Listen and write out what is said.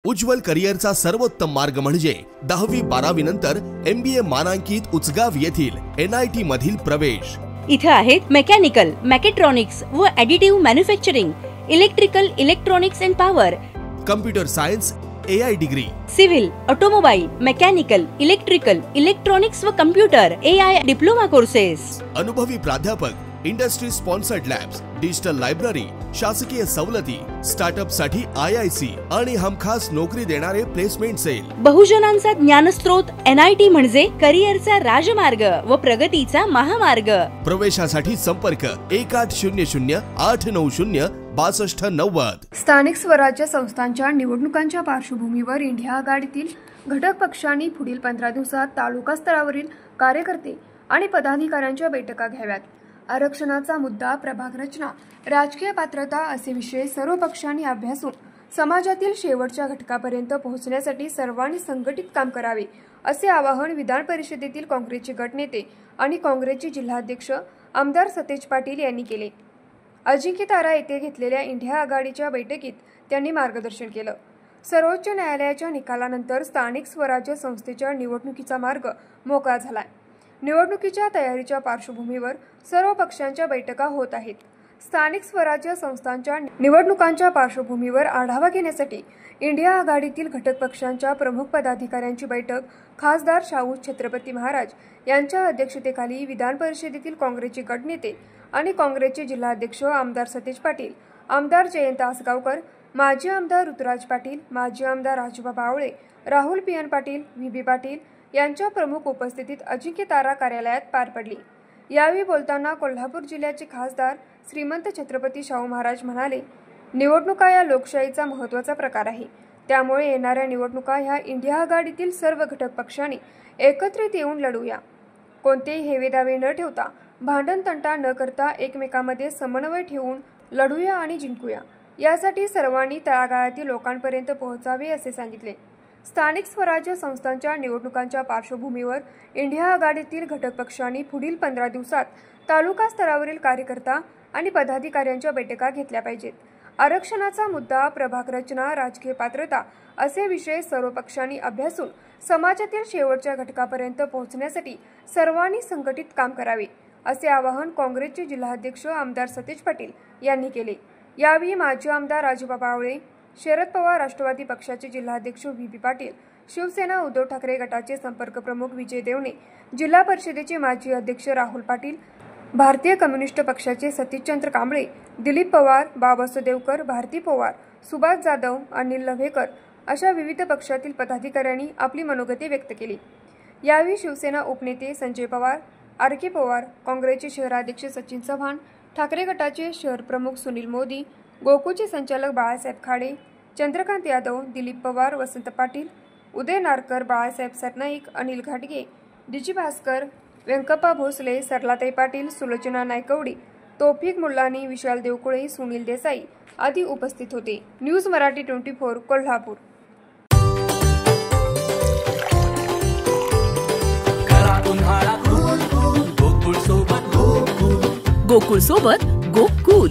उज्ज्वल करिअरचा सर्वोत्तम मार्ग म्हणजे 10वी-12वी नंतर MBA मानांकित उचगाव येथील NIT मधील प्रवेश। इथे आहेत मेकॅनिकल, मेकॅट्रॉनिक्स व additive manufacturing, electrical, electronics and power, computer science, AI degree, civil, automobile, mechanical, electrical, electronics व कम्प्युटर AI डिप्लोमा कोर्सेस, अनुभवी प्राध्यापक, industry sponsored labs, digital library, शासकीय सवलती, स्टार्टअप साठी IIC आणि हमखास नोकरी देणारे प्लेसमेंट सेल। बहुजनांचा ज्ञानस्रोत NIT म्हणजे करिअरचा राजमार्ग व प्रगतीचा महामार्ग। प्रवेशासाठी संपर्क 1800-890-6290। स्थानिक स्वराज्य संस्थांच्या निवडणुकांच्या पार्श्वभूमीवर इंडिया आघाडीतील घटक पक्षांनी पुढील 15 दिवसात तालुका स्तरावरील कार्यकर्ते आणि पदाधिकाऱ्यांच्या बैठका घ्याव्यात। आरक्षणाचा मुद्दा, प्रभाग रचना, राजकीय पात्रता असे विषय सर्व पक्षांनी अभ्यासून समाजातील शेवटच्या घटकापर्यंत पोहोचण्यासाठी सर्वांनी संघटित काम करावे, असे आवाहन विधान परिषदेतील काँग्रेसचे गटनेते आणि काँग्रेसचे जिल्हाध्यक्ष आमदार सतेज पाटील यांनी केले। अजिंक्यतारा येथे घेतलेल्या इंडिया आघाडीच्या बैठकीत त्यांनी मार्गदर्शन केलं। सर्वोच्च न्यायालयाच्या निकालानंतर स्थानिक स्वराज्य संस्थेच्या निवडणुकीचा मार्ग मोकळा झालाय। निवडणुकीच्या तयारीच्या पार्श्वभूमीवर सर्व पक्षांच्या बैठका होत आहेत। स्थानिक स्वराज्य संस्थांच्या निवडणुकांच्या पार्श्वभूमीवर आढावा घेण्यासाठी इंडिया आघाडीतील घटक पक्षांच्या प्रमुख पदाधिकाऱ्यांची बैठक खासदार शाहू छत्रपती महाराज यांच्या अध्यक्षतेखाली विधान परिषदेतील काँग्रेसचे गटनेते आणि काँग्रेसचे जिल्हाध्यक्ष आमदार सतेज पाटील, आमदार जयंत आसगावकर, माजी आमदार ऋतुराज पाटील, माजी आमदार राजूबाबा आवळे, राहुल पियन पाटील, VB पाटील यांच्या प्रमुख उपस्थितीत अजिंक्यतारा कार्यालयात पार पडली। यावेळी बोलताना कोल्हापूर जिल्ह्याचे खासदार श्रीमंत छत्रपती शाहू महाराज म्हणाले, निवडणुका या लोकशाहीचा महत्त्वाचा प्रकार आहे। त्यामुळे येणाऱ्या निवडणुका ह्या इंडिया आघाडीतील सर्व घटक पक्षांनी एकत्रित येऊन लढूया। कोणतेही हेवेदावे न ठेवता, भांडण तंटा न करता एकमेकांमध्ये समन्वय ठेवून लढूया आणि जिंकूया। यासाठी सर्वांनी तळागाळातील लोकांपर्यंत पोहोचावे असे सांगितले। स्थानिक स्वराज्य संस्थांच्या निवडणुकांच्या पार्श्वभूमीवर इंडिया आघाडीतील घटक पक्षांनी पुढील 15 दिवसात तालुका स्तरावरील कार्यकर्ता आणि पदाधिकाऱ्यांच्या बैठका घेतल्या पाहिजेत। आरक्षणाचा मुद्दा, प्रभाग रचना, राजकीय पात्रता असे विषय सर्व पक्षांनी अभ्यासून समाजातील शेवटच्या घटकापर्यंत पोहोचण्यासाठी सर्वांनी संघटित काम करावे, असे आवाहन काँग्रेसचे जिल्हाध्यक्ष आमदार सतेज पाटील यांनी केले। यावेळी माजी आमदार राजूबाबा आवळे, शरद पवार राष्ट्रवादी पक्षाचे जिल्हाध्यक्ष VB पाटील, शिवसेना उद्धव ठाकरे गटाचे संपर्क प्रमुख विजय देवणे, जिल्हा परिषदेचे माजी अध्यक्ष राहुल पाटील, भारतीय कम्युनिस्ट पक्षाचे सतीशचंद्र कांबळे, दिलीप पवार, बाबासाहेब देवकर, भारती पवार, सुभाष जाधव, अनिल लव्हेकर अशा विविध पक्षातील पदाधिकाऱ्यांनी आपली मनोगते व्यक्त केली। यावेळी शिवसेना उपनेते संजय पवार, RK पवार, काँग्रेसचे शहराध्यक्ष सचिन चव्हाण, ठाकरे गटाचे शहर प्रमुख सुनील मोदी, गोकुळचे संचालक बाळासाहेब खाडे, चंद्रकांत यादव, दिलीप पवार, वसंत पाटील, उदय नारकर, बाळासाहेब सरनाईक, अनिल घाटगे, डीजी भास्कर, व्यंकप्पा भोसले, सरलाताई पाटील, सुलोचना नायकवडी, तौफिक मुल्लानी, विशाल देवकुळे, सुनील देसाई आदी उपस्थित होते। न्यूज मराठी 24 कोल्हापूर। गोकुळ सोबत गोकुळ